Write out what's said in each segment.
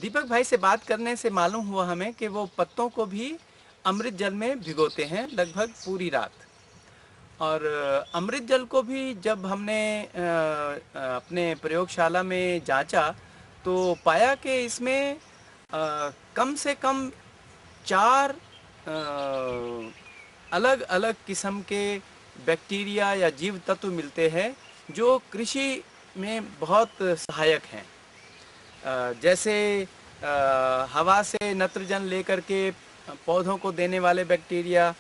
दीपक भाई से बात करने से मालूम हुआ हमें कि वो पत्तों को भी अमृत जल में भिगोते हैं लगभग पूरी रात। और अमृत जल को भी जब हमने अपने प्रयोगशाला में जांचा तो पाया कि इसमें कम से कम 4 अलग अलग किस्म के बैक्टीरिया या जीव तत्व मिलते हैं जो कृषि में बहुत सहायक हैं। जैसे हवा से नत्रजन लेकर के पौधों को देने वाले बैक्टीरिया,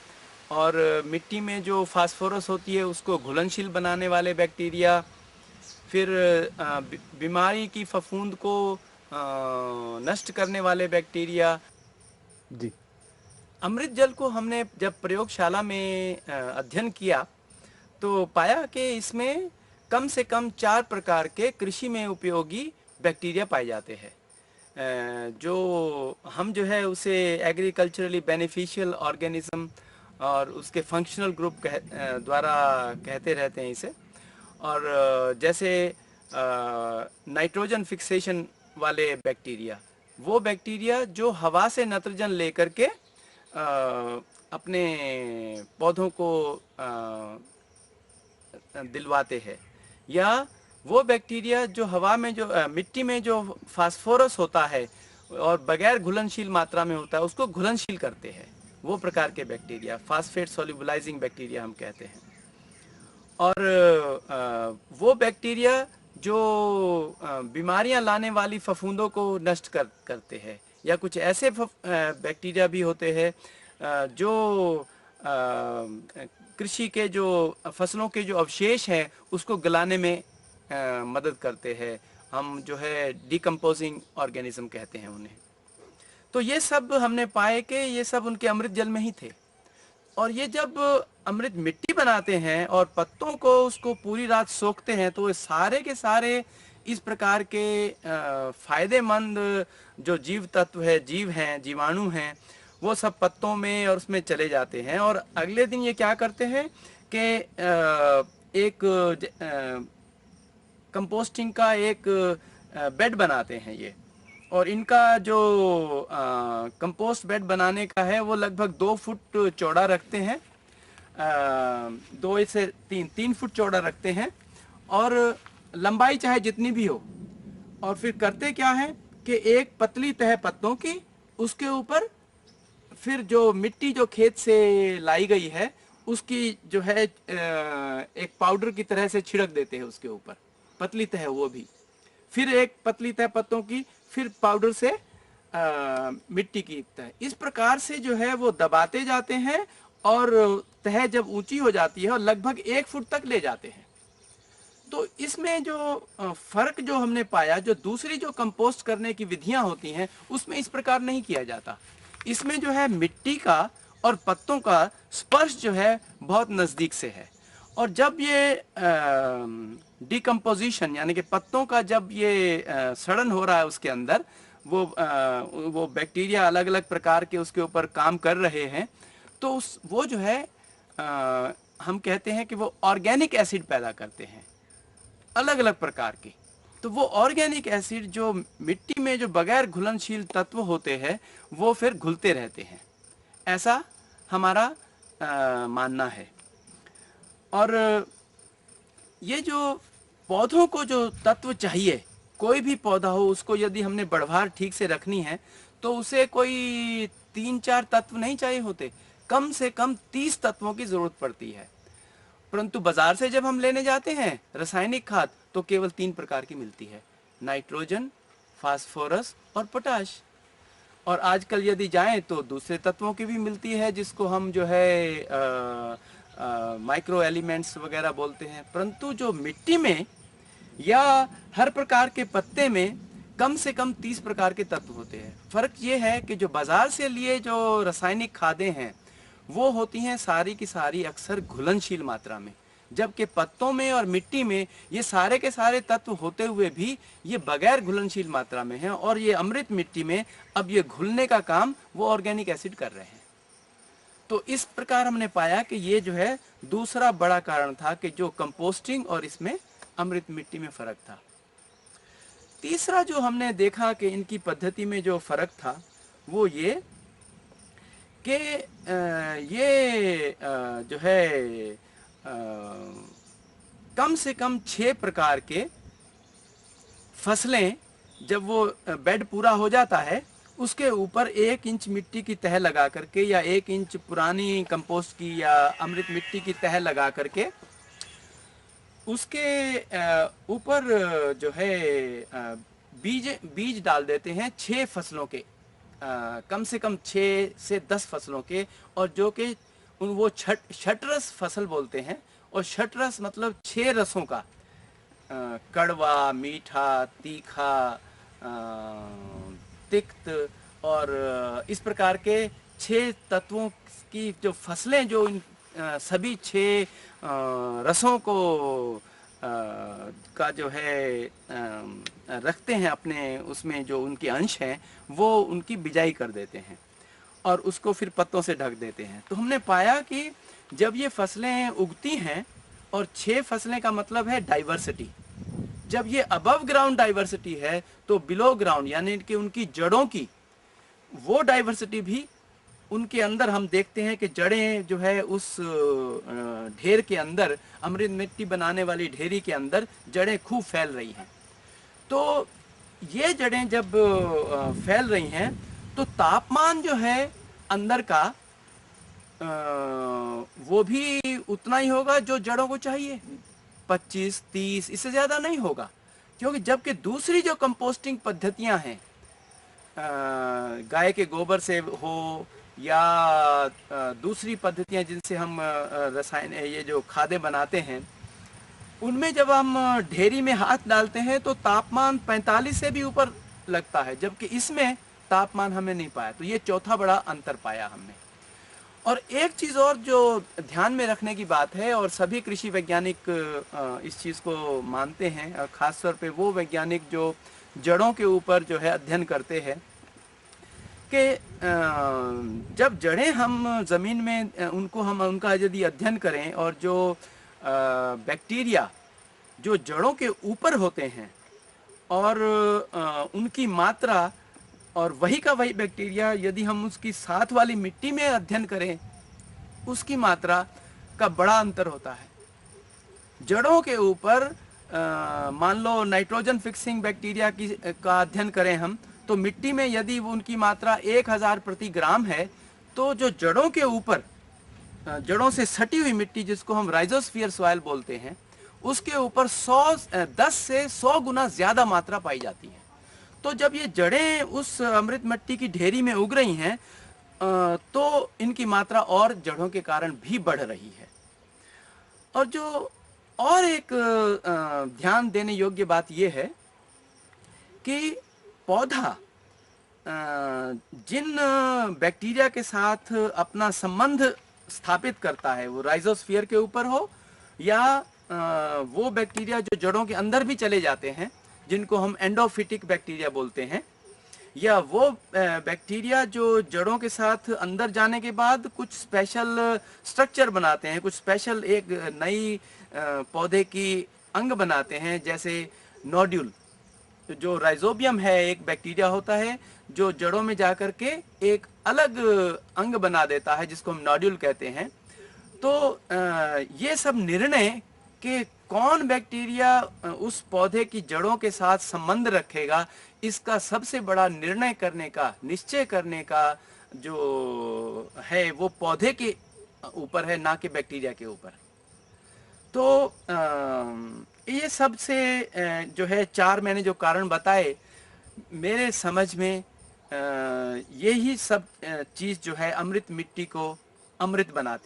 और मिट्टी में जो फास्फोरस होती है उसको घुलनशील बनाने वाले बैक्टीरिया, फिर बीमारी की फफूंद को नष्ट करने वाले बैक्टीरिया। जी। अमृत जल को हमने जब प्रयोगशाला में अध्ययन किया तो पाया कि इसमें कम से कम 4 प्रकार के कृषि में उपयोगी बैक्टीरिया पाए जाते हैं, जो हम जो है उसे एग्रीकल्चरली बेनिफिशियल ऑर्गेनिज्म और उसके फंक्शनल ग्रुप द्वारा कहते रहते हैं इसे। और जैसे नाइट्रोजन फिक्सेशन वाले बैक्टीरिया, वो बैक्टीरिया जो हवा से नाइट्रोजन लेकर के अपने पौधों को दिलवाते हैं, या वो बैक्टीरिया जो हवा में जो मिट्टी में जो फास्फोरस होता है और बगैर घुलनशील मात्रा में होता है उसको घुलनशील करते हैं, वो प्रकार के बैक्टीरिया फास्फेट सोल्युबलाइजिंग बैक्टीरिया हम कहते हैं। और वो बैक्टीरिया जो बीमारियां लाने वाली फफूंदों को नष्ट करते हैं, या कुछ ऐसे बैक्टीरिया भी होते हैं जो कृषि के जो फसलों के जो अवशेष हैं उसको गलाने में मदद करते हैं। हम जो है डिकम्पोजिंग ऑर्गेनिज्म कहते हैं उन्हें। तो ये सब हमने पाए कि ये सब उनके अमृत जल में ही थे। और ये जब अमृत मिट्टी बनाते हैं और पत्तों को उसको पूरी रात सोखते हैं तो ये सारे के सारे इस प्रकार के फायदेमंद जो जीव तत्व है, जीव हैं, जीवाणु हैं, वो सब पत्तों में और उसमें चले जाते हैं। और अगले दिन ये क्या करते हैं कि एक कंपोस्टिंग का एक बेड बनाते हैं ये। और इनका जो कंपोस्ट बेड बनाने का है वो लगभग 2 फुट चौड़ा रखते हैं, 2 से 3 फुट चौड़ा रखते हैं, और लंबाई चाहे जितनी भी हो। और फिर करते क्या है कि एक पतली तह पत्तों की, उसके ऊपर फिर जो मिट्टी जो खेत से लाई गई है उसकी जो है एक पाउडर की तरह से छिड़क देते हैं उसके ऊपर, पतली तह वो भी, फिर एक पतली तह पत्तों की, फिर पाउडर से मिट्टी की तह। इस प्रकार से जो है वो दबाते जाते हैं और तह जब ऊंची हो जाती है और लगभग 1 फुट तक ले जाते हैं। तो इसमें जो फर्क जो हमने पाया, जो दूसरी जो कंपोस्ट करने की विधियां होती हैं उसमें इस प्रकार नहीं किया जाता। इसमें जो है मिट्टी का और पत्तों का स्पर्श जो है बहुत नज़दीक से है। और जब ये डिकम्पोजिशन यानी कि पत्तों का जब ये सड़न हो रहा है उसके अंदर, वो बैक्टीरिया अलग अलग प्रकार के उसके ऊपर काम कर रहे हैं, तो वो जो है हम कहते हैं कि वो ऑर्गेनिक एसिड पैदा करते हैं अलग अलग प्रकार के। तो वो ऑर्गेनिक एसिड जो मिट्टी में जो बगैर घुलनशील तत्व होते हैं वो फिर घुलते रहते हैं, ऐसा हमारा मानना है। और ये जो पौधों को जो तत्व चाहिए, कोई भी पौधा हो उसको यदि हमने बढ़वार ठीक से रखनी है तो उसे कोई 3-4 तत्व नहीं चाहिए होते, कम से कम 30 तत्वों की जरूरत पड़ती है। परंतु बाजार से जब हम लेने जाते हैं रासायनिक खाद तो केवल 3 प्रकार की मिलती है, नाइट्रोजन, फास्फोरस और पोटाश। और आजकल यदि जाएं तो दूसरे तत्वों की भी मिलती है जिसको हम जो है माइक्रो एलिमेंट्स वगैरह बोलते हैं। परंतु जो मिट्टी में या हर प्रकार के पत्ते में कम से कम 30 प्रकार के तत्व होते हैं। फर्क ये है कि जो बाजार से लिए जो रासायनिक खादें हैं वो होती हैं सारी की सारी अक्सर घुलनशील मात्रा में, जबकि पत्तों में और मिट्टी में ये सारे के सारे तत्व होते हुए भी ये बगैर घुलनशील मात्रा में हैं। और ये अमृत मिट्टी में अब ये घुलने का काम वो ऑर्गेनिक एसिड कर रहे हैं। तो इस प्रकार हमने पाया कि ये जो है दूसरा बड़ा कारण था कि जो कंपोस्टिंग और इसमें अमृत मिट्टी में फर्क था। तीसरा जो हमने देखा कि इनकी पद्धति में जो फर्क था वो ये कि ये जो है कम से कम 6 प्रकार के फसलें, जब वो बेड पूरा हो जाता है उसके ऊपर 1 इंच मिट्टी की तह लगा करके या 1 इंच पुरानी कंपोस्ट की या अमृत मिट्टी की तह लगा करके उसके ऊपर जो है बीज बीज डाल देते हैं 6 फसलों के, कम से कम 6 से 10 फसलों के, और जो कि वो षटरस फसल बोलते हैं। और षटरस मतलब 6 रसों का, कड़वा, मीठा, तीखा, तिक्त, और इस प्रकार के 6 तत्वों की जो फसलें जो इन सभी 6 रसों को का जो है रखते हैं अपने उसमें, जो उनके अंश हैं वो उनकी बिजाई कर देते हैं और उसको फिर पत्तों से ढक देते हैं। तो हमने पाया कि जब ये फसलें उगती हैं, और 6 फसलें का मतलब है डाइवर्सिटी, जब ये अबव ग्राउंड डाइवर्सिटी है तो बिलो ग्राउंड यानी कि उनकी जड़ों की वो डाइवर्सिटी भी उनके अंदर हम देखते हैं कि जड़ें जो है उस ढेर के अंदर, अमृत मिट्टी बनाने वाली ढेरी के अंदर जड़ें खूब फैल रही हैं। तो ये जड़ें जब फैल रही हैं तो तापमान जो है अंदर का वो भी उतना ही होगा जो जड़ों को चाहिए, 25-30, इससे ज़्यादा नहीं होगा। क्योंकि जबकि दूसरी जो कंपोस्टिंग पद्धतियां हैं, गाय के गोबर से हो या दूसरी पद्धतियां जिनसे हम रसायन ये जो खादें बनाते हैं, उनमें जब हम ढेरी में हाथ डालते हैं तो तापमान 45 से भी ऊपर लगता है, जबकि इसमें तापमान हमने नहीं पाया। तो ये चौथा बड़ा अंतर पाया हमने। और एक चीज़ और जो ध्यान में रखने की बात है, और सभी कृषि वैज्ञानिक इस चीज़ को मानते हैं, और ख़ासतौर पे वो वैज्ञानिक जो जड़ों के ऊपर जो है अध्ययन करते हैं, कि जब जड़ें हम ज़मीन में उनको हम उनका यदि अध्ययन करें, और जो बैक्टीरिया जो जड़ों के ऊपर होते हैं और उनकी मात्रा, और वही का वही बैक्टीरिया यदि हम उसकी साथ वाली मिट्टी में अध्ययन करें, उसकी मात्रा का बड़ा अंतर होता है। जड़ों के ऊपर मान लो नाइट्रोजन फिक्सिंग बैक्टीरिया का अध्ययन करें हम, तो मिट्टी में यदि उनकी मात्रा 1000 प्रति ग्राम है, तो जो जड़ों के ऊपर, जड़ों से सटी हुई मिट्टी जिसको हम राइजोस्फीयर सॉइल बोलते हैं, उसके ऊपर 10 से 100 गुना ज़्यादा मात्रा पाई जाती है। तो जब ये जड़ें उस अमृत मिट्टी की ढेरी में उग रही हैं, तो इनकी मात्रा और जड़ों के कारण भी बढ़ रही है। और जो और एक ध्यान देने योग्य बात यह है कि पौधा जिन बैक्टीरिया के साथ अपना संबंध स्थापित करता है, वो राइजोस्फीयर के ऊपर हो या वो बैक्टीरिया जो जड़ों के अंदर भी चले जाते हैं, जिनको हम एंडोफिटिक बैक्टीरिया बोलते हैं, या वो बैक्टीरिया जो जड़ों के साथ अंदर जाने के बाद कुछ स्पेशल स्ट्रक्चर बनाते हैं, कुछ स्पेशल एक नई पौधे की अंग बनाते हैं, जैसे नोड्यूल। जो राइजोबियम है, एक बैक्टीरिया होता है जो जड़ों में जाकर के एक अलग अंग बना देता है जिसको हम नोड्यूल कहते हैं। तो ये सब निर्णय कि कौन बैक्टीरिया उस पौधे की जड़ों के साथ संबंध रखेगा, इसका सबसे बड़ा निर्णय करने का, निश्चय करने का जो है वो पौधे के ऊपर है, ना कि बैक्टीरिया के ऊपर। तो ये सबसे जो है 4 मैंने जो कारण बताए, मेरे समझ में यही सब चीज़ जो है अमृत मिट्टी को अमृत बनाती है।